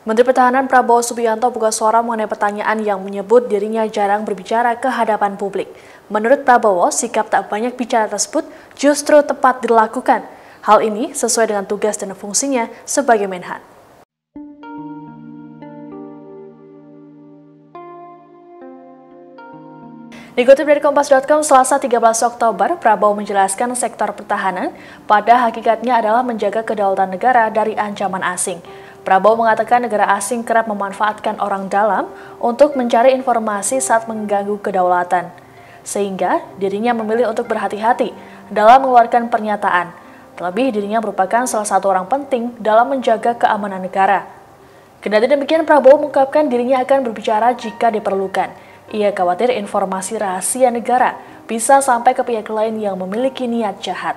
Menteri Pertahanan Prabowo Subianto buka suara mengenai pertanyaan yang menyebut dirinya jarang berbicara ke hadapan publik. Menurut Prabowo, sikap tak banyak bicara tersebut justru tepat dilakukan. Hal ini sesuai dengan tugas dan fungsinya sebagai Menhan. Dikutip dari Kompas.com, Selasa 13 Oktober, Prabowo menjelaskan sektor pertahanan pada hakikatnya adalah menjaga kedaulatan negara dari ancaman asing. Prabowo mengatakan negara asing kerap memanfaatkan orang dalam untuk mencari informasi saat mengganggu kedaulatan. Sehingga dirinya memilih untuk berhati-hati dalam mengeluarkan pernyataan. Terlebih dirinya merupakan salah satu orang penting dalam menjaga keamanan negara. Kendati demikian, Prabowo mengungkapkan dirinya akan berbicara jika diperlukan. Ia khawatir informasi rahasia negara bisa sampai ke pihak lain yang memiliki niat jahat.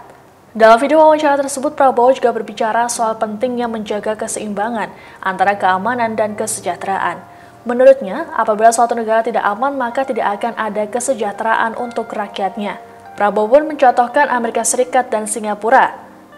Dalam video wawancara tersebut, Prabowo juga berbicara soal pentingnya menjaga keseimbangan antara keamanan dan kesejahteraan. Menurutnya, apabila suatu negara tidak aman, maka tidak akan ada kesejahteraan untuk rakyatnya. Prabowo pun mencontohkan Amerika Serikat dan Singapura.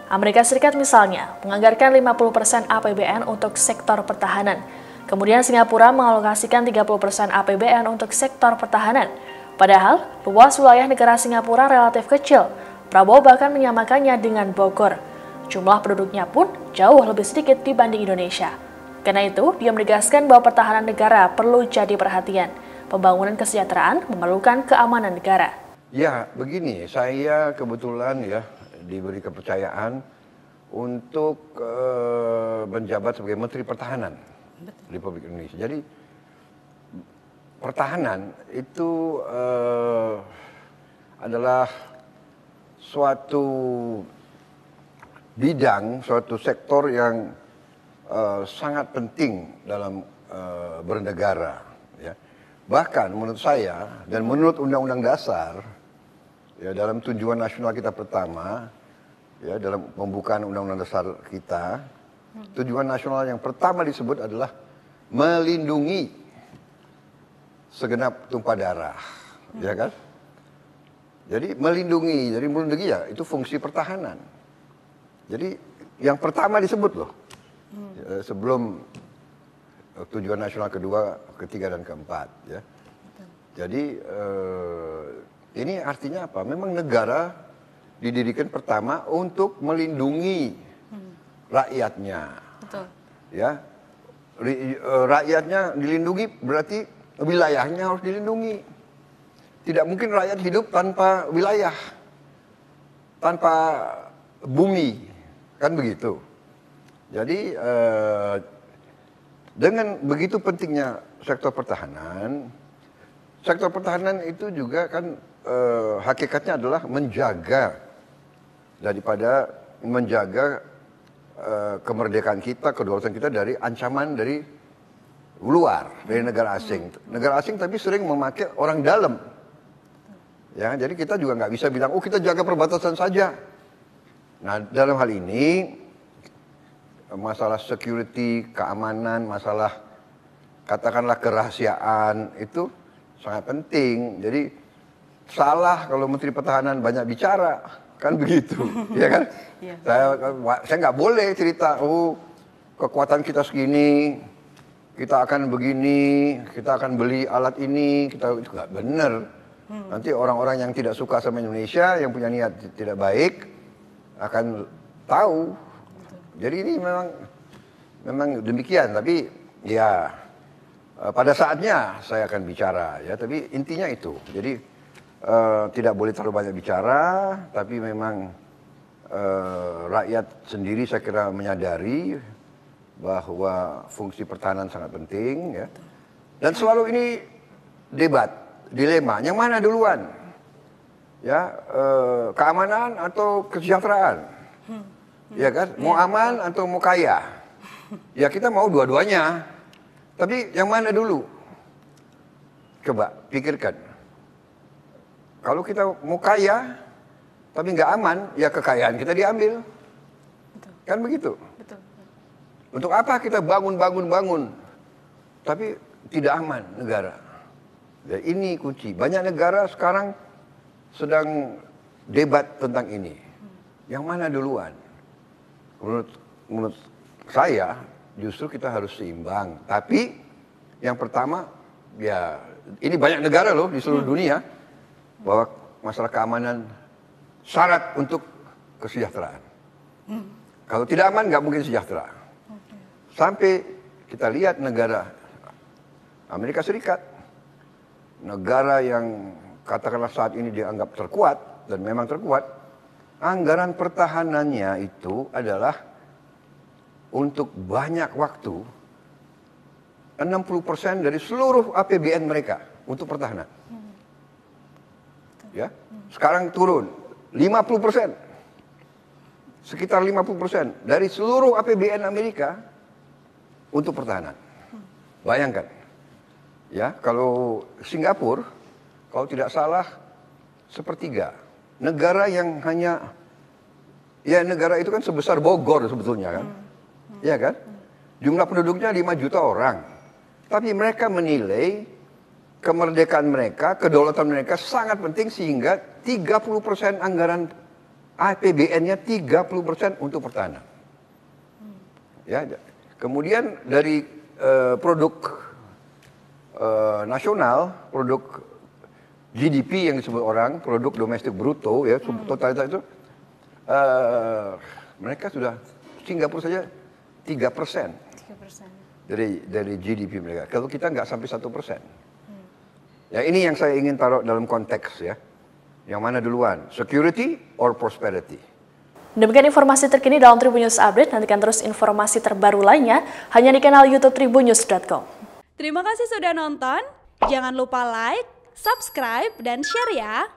Amerika Serikat misalnya menganggarkan 50% APBN untuk sektor pertahanan. Kemudian Singapura mengalokasikan 30% APBN untuk sektor pertahanan. Padahal, luas wilayah negara Singapura relatif kecil. Prabowo bahkan menyamakannya dengan Bogor. Jumlah penduduknya pun jauh lebih sedikit dibanding Indonesia. Karena itu, dia menegaskan bahwa pertahanan negara perlu jadi perhatian. Pembangunan kesejahteraan memerlukan keamanan negara. Ya, begini, saya kebetulan diberi kepercayaan untuk menjabat sebagai Menteri Pertahanan Republik Indonesia. Jadi pertahanan itu adalah suatu bidang, suatu sektor yang sangat penting dalam bernegara. Ya. Bahkan menurut saya dan menurut Undang-Undang Dasar, ya, dalam tujuan nasional kita pertama, ya, dalam pembukaan Undang-Undang Dasar kita, tujuan nasional yang pertama disebut adalah melindungi segenap tumpah darah, ya kan? Jadi melindungi ya itu fungsi pertahanan. Jadi yang pertama disebut loh, sebelum tujuan nasional kedua, ketiga dan keempat, ya. Jadi ini artinya apa? Memang negara didirikan pertama untuk melindungi rakyatnya. Betul. Ya, rakyatnya dilindungi berarti wilayahnya harus dilindungi. Tidak mungkin rakyat hidup tanpa wilayah, tanpa bumi, kan begitu. Jadi dengan begitu pentingnya sektor pertahanan itu juga kan hakikatnya adalah menjaga kemerdekaan kita, kedaulatan kita dari ancaman dari luar, dari negara asing. Negara asing tapi sering memakai orang dalam. Ya, jadi kita juga nggak bisa bilang, oh kita jaga perbatasan saja. Nah, dalam hal ini masalah security, keamanan, masalah katakanlah kerahasiaan itu sangat penting. Jadi salah kalau Menteri Pertahanan banyak bicara, kan begitu, ya kan? Saya nggak boleh cerita, oh kekuatan kita segini, kita akan begini, kita akan beli alat ini, kita itu nggak benar. Nanti orang-orang yang tidak suka sama Indonesia, yang punya niat tidak baik, akan tahu. Jadi ini memang demikian. Tapi ya pada saatnya saya akan bicara, ya. Tapi intinya itu. Jadi tidak boleh terlalu banyak bicara, tapi memang rakyat sendiri saya kira menyadari bahwa fungsi pertahanan sangat penting, ya. Dan selalu ini debat. Dilema, yang mana duluan? Ya, keamanan atau kesejahteraan? Ya kan, mau aman atau mau kaya? Ya kita mau dua-duanya. Tapi yang mana dulu? Coba pikirkan. Kalau kita mau kaya, tapi nggak aman, ya kekayaan kita diambil. Betul. Kan begitu? Betul. Untuk apa kita bangun, tapi tidak aman negara? Ya, ini kunci. Banyak negara sekarang sedang debat tentang ini. Yang mana duluan? Menurut saya, justru kita harus seimbang. Tapi yang pertama, ya ini banyak negara loh di seluruh dunia bahwa masalah keamanan syarat untuk kesejahteraan. Kalau tidak aman nggak mungkin sejahtera. Sampai kita lihat negara Amerika Serikat, negara yang katakanlah saat ini dianggap terkuat dan memang terkuat, anggaran pertahanannya itu adalah untuk banyak waktu 60% dari seluruh APBN mereka untuk pertahanan. Ya, sekarang turun 50%. Sekitar 50% dari seluruh APBN Amerika untuk pertahanan. Bayangkan. Ya, kalau Singapura, kalau tidak salah sepertiga. Negara yang hanya, ya negara itu kan sebesar Bogor sebetulnya kan. Ya kan? Jumlah penduduknya 5 juta orang. Tapi mereka menilai kemerdekaan mereka, kedaulatan mereka sangat penting sehingga 30% anggaran APBN-nya 30% untuk pertahanan. Ya, kemudian dari produk nasional, produk GDP yang disebut orang, produk domestik bruto, ya totalitas itu, mereka sudah Singapura saja 3% dari GDP mereka. Kalau kita nggak sampai 1%. Ya ini yang saya ingin taruh dalam konteks ya. Yang mana duluan, security or prosperity? Demikian informasi terkini dalam Tribun News Update. Nantikan terus informasi terbaru lainnya hanya di kanal YouTube tribunnews.com. Terima kasih sudah nonton. Jangan lupa like, subscribe, dan share ya.